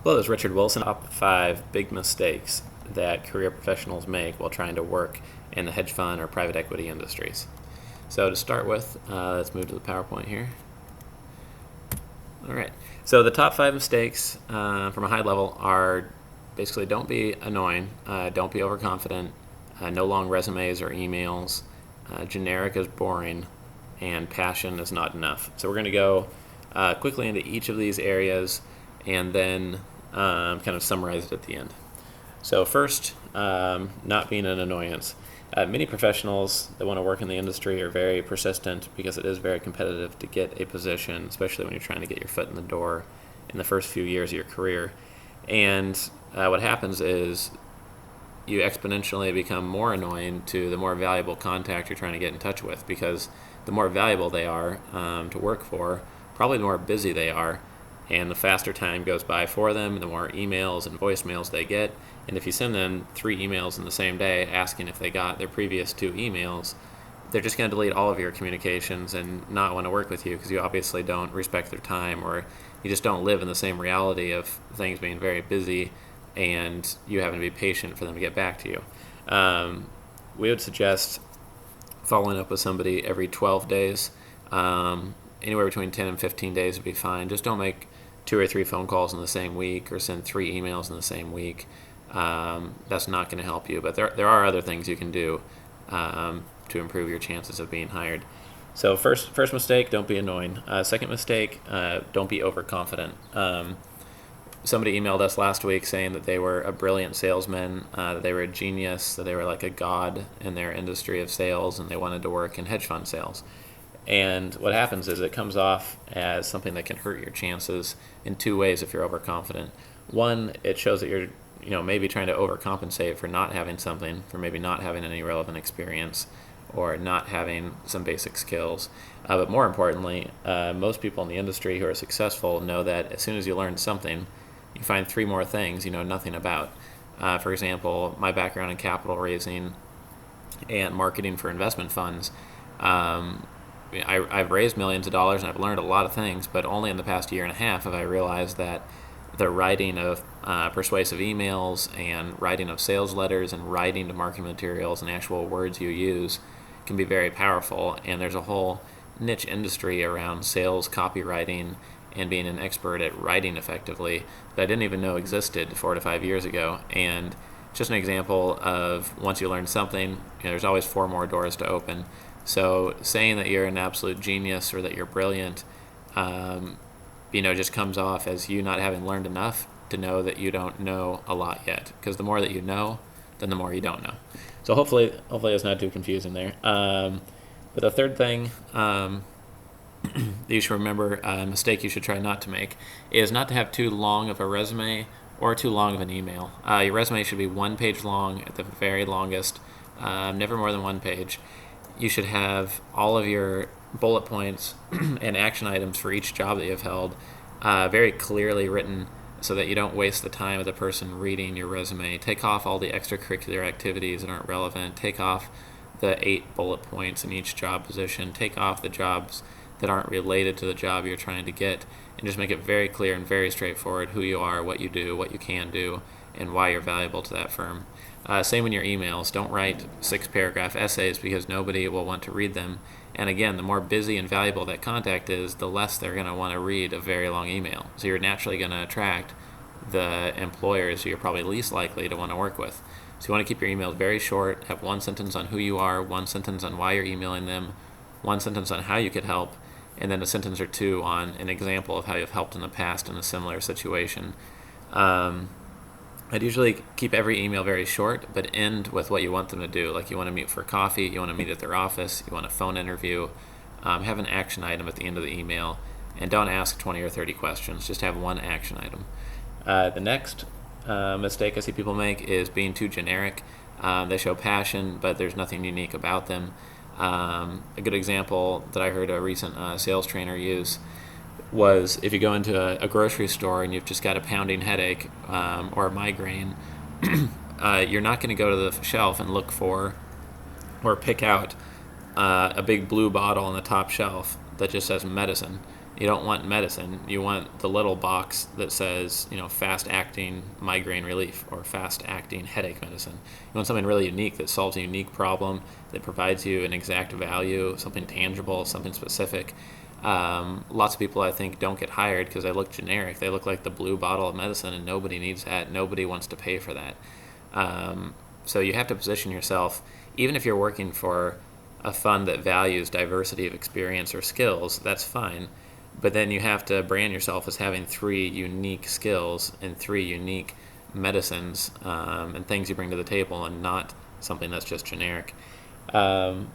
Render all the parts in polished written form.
Hello, this is Richard Wilson. Top 5 big mistakes that career professionals make while trying to work in the hedge fund or private equity industries. So to start with, let's move to the PowerPoint here. All right. So the top 5 mistakes from a high level are basically don't be annoying, don't be overconfident, no long resumes or emails, generic is boring, and passion is not enough. So we're going to go quickly into each of these areas and then kind of summarize it at the end. So first, not being an annoyance. Many professionals that want to work in the industry are very persistent because it is very competitive to get a position, especially when you're trying to get your foot in the door in the first few years of your career. And what happens is you exponentially become more annoying to the more valuable contact you're trying to get in touch with, because the more valuable they are to work for, probably the more busy they are, and the faster time goes by for them, the more emails and voicemails they get. And if you send them 3 emails in the same day asking if they got their previous 2 emails, they're just going to delete all of your communications and not want to work with you because you obviously don't respect their time, or you just don't live in the same reality of things being very busy and you having to be patient for them to get back to you. We would suggest following up with somebody every 12 days. Anywhere between 10 and 15 days would be fine. Just don't make 2 or 3 phone calls in the same week or send 3 emails in the same week. That's not going to help you, but there are other things you can do to improve your chances of being hired. So first mistake, don't be annoying. Second mistake, don't be overconfident. Somebody emailed us last week saying that they were a brilliant salesman, that they were a genius, that they were like a god in their industry of sales, and they wanted to work in hedge fund sales. And what happens is it comes off as something that can hurt your chances in 2 ways if you're overconfident. One, it shows that you're maybe trying to overcompensate for not having something, for maybe not having any relevant experience or not having some basic skills. But more importantly, most people in the industry who are successful know that as soon as you learn something, you find 3 more things you know nothing about. For example, my background in capital raising and marketing for investment funds, I've raised millions of dollars and I've learned a lot of things, but only in the past year and a half have I realized that the writing of persuasive emails and writing of sales letters and writing to marketing materials and actual words you use can be very powerful. And there's a whole niche industry around sales copywriting and being an expert at writing effectively that I didn't even know existed 4 to 5 years ago. And just an example of once you learn something, there's always 4 more doors to open. So saying that you're an absolute genius or that you're brilliant, just comes off as you not having learned enough to know that you don't know a lot yet. Because the more that you know, then the more you don't know. So hopefully it's not too confusing there. But the third thing that you should remember, a mistake you should try not to make, is not to have too long of a resume or too long of an email. Your resume should be 1 page long at the very longest, never more than 1 page. You should have all of your bullet points and action items for each job that you've held very clearly written so that you don't waste the time of the person reading your resume. Take off all the extracurricular activities that aren't relevant. Take off the 8 bullet points in each job position. Take off the jobs that aren't related to the job you're trying to get, and just make it very clear and very straightforward who you are, what you do, what you can do, and why you're valuable to that firm. Same in your emails. Don't write 6-paragraph essays because nobody will want to read them. And again, the more busy and valuable that contact is, the less they're going to want to read a very long email. So you're naturally going to attract the employers who you're probably least likely to want to work with. So you want to keep your emails very short, have 1 sentence on who you are, 1 sentence on why you're emailing them, 1 sentence on how you could help, and then a sentence or 2 on an example of how you've helped in the past in a similar situation. I'd usually keep every email very short, but end with what you want them to do. Like you want to meet for coffee, you want to meet at their office, you want a phone interview. Have an action item at the end of the email, and don't ask 20 or 30 questions. Just have 1 action item. The next mistake I see people make is being too generic. They show passion, but there's nothing unique about them. A good example that I heard a recent sales trainer use was if you go into a grocery store and you've just got a pounding headache or a migraine, you're not going to go to the shelf and look for or pick out a big blue bottle on the top shelf that just says medicine. You don't want medicine. You want the little box that says, fast-acting migraine relief or fast-acting headache medicine. You want something really unique that solves a unique problem, that provides you an exact value, something tangible, something specific. Lots of people, I think, don't get hired because they look generic. They look like the blue bottle of medicine, and nobody needs that. Nobody wants to pay for that. So you have to position yourself, even if you're working for a fund that values diversity of experience or skills, that's fine. But then you have to brand yourself as having 3 unique skills and 3 unique medicines and things you bring to the table, and not something that's just generic. The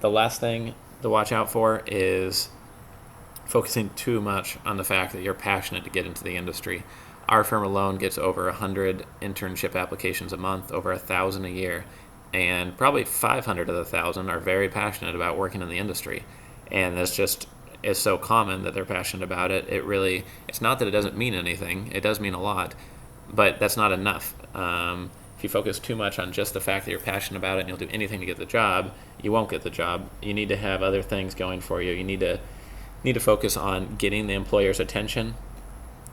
last thing to watch out for is focusing too much on the fact that you're passionate to get into the industry. Our firm alone gets over 100 internship applications a month, over 1,000 a year, and probably 500 of the 1,000 are very passionate about working in the industry. And that's just is so common that they're passionate about it. It's not that it doesn't mean anything. It does mean a lot, but that's not enough. If you focus too much on just the fact that you're passionate about it and you'll do anything to get the job, you won't get the job. You need to have other things going for you. You need to focus on getting the employer's attention,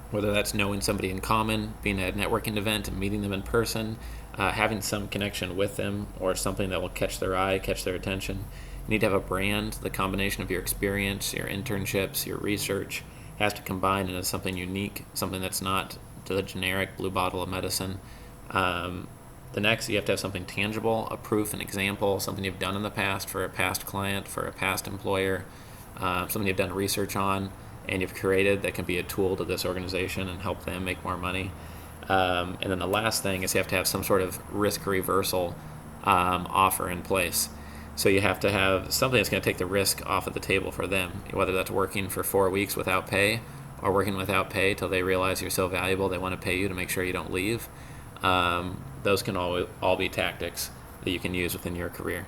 whether that's knowing somebody in common, being at a networking event and meeting them in person, having some connection with them or something that will catch their eye, catch their attention. You need to have a brand. The combination of your experience, your internships, your research has to combine into something unique, something that's not the generic blue bottle of medicine. The next, you have to have something tangible, a proof, an example, something you've done in the past for a past client, for a past employer, something you've done research on and you've created that can be a tool to this organization and help them make more money. And then the last thing is you have to have some sort of risk reversal offer in place. So you have to have something that's going to take the risk off of the table for them, whether that's working for 4 weeks without pay or working without pay till they realize you're so valuable they want to pay you to make sure you don't leave. Those can all be tactics that you can use within your career.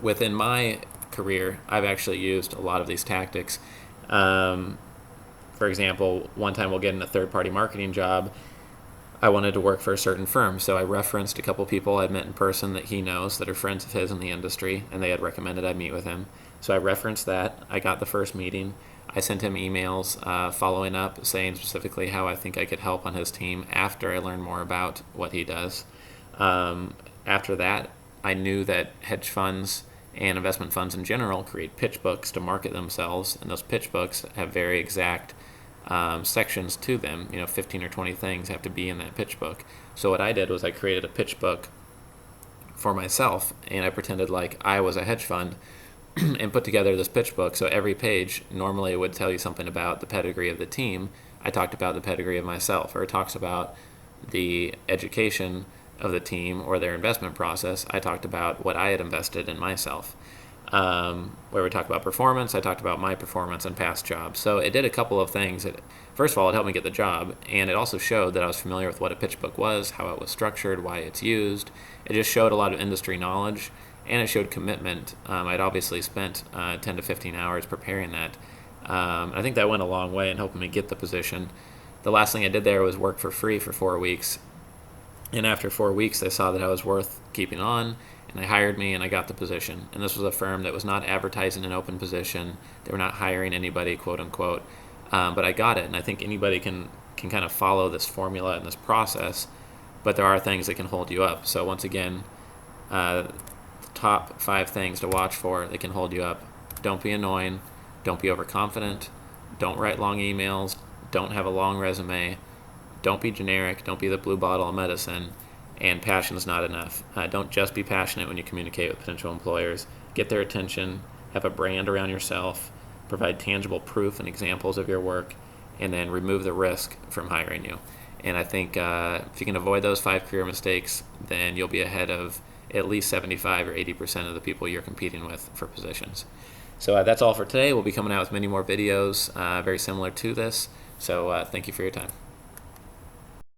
Within my career, I've actually used a lot of these tactics. For example, one time we'll get in a third-party marketing job. I wanted to work for a certain firm, so I referenced a couple people I'd met in person that he knows that are friends of his in the industry, and they had recommended I meet with him. So I referenced that. I got the first meeting. I sent him emails following up, saying specifically how I think I could help on his team after I learned more about what he does. After that, I knew that hedge funds and investment funds in general create pitch books to market themselves, and those pitch books have very exact sections to them. 15 or 20 things have to be in that pitch book. So what I did was I created a pitch book for myself, and I pretended like I was a hedge fund and put together this pitch book. So every page normally would tell you something about the pedigree of the team. I talked about the pedigree of myself, or it talks about the education of the team or their investment process. I talked about what I had invested in myself. Where we talked about performance, I talked about my performance and past jobs. So it did a couple of things. First of all, it helped me get the job, and it also showed that I was familiar with what a pitch book was, how it was structured, why it's used. It just showed a lot of industry knowledge, and it showed commitment. I'd obviously spent 10 to 15 hours preparing that. I think that went a long way in helping me get the position. The last thing I did there was work for free for 4 weeks. And after 4 weeks, they saw that I was worth keeping on, and they hired me, and I got the position. And this was a firm that was not advertising an open position. They were not hiring anybody, quote unquote. But I got it, and I think anybody can kind of follow this formula and this process, but there are things that can hold you up. So once again, the top 5 things to watch for that can hold you up. Don't be annoying. Don't be overconfident. Don't write long emails. Don't have a long resume. Don't be generic. Don't be the blue bottle of medicine. And passion is not enough. Don't just be passionate when you communicate with potential employers. Get their attention. Have a brand around yourself. Provide tangible proof and examples of your work. And then remove the risk from hiring you. And I think if you can avoid those 5 career mistakes, then you'll be ahead of at least 75 or 80% of the people you're competing with for positions. So that's all for today. We'll be coming out with many more videos very similar to this. So thank you for your time.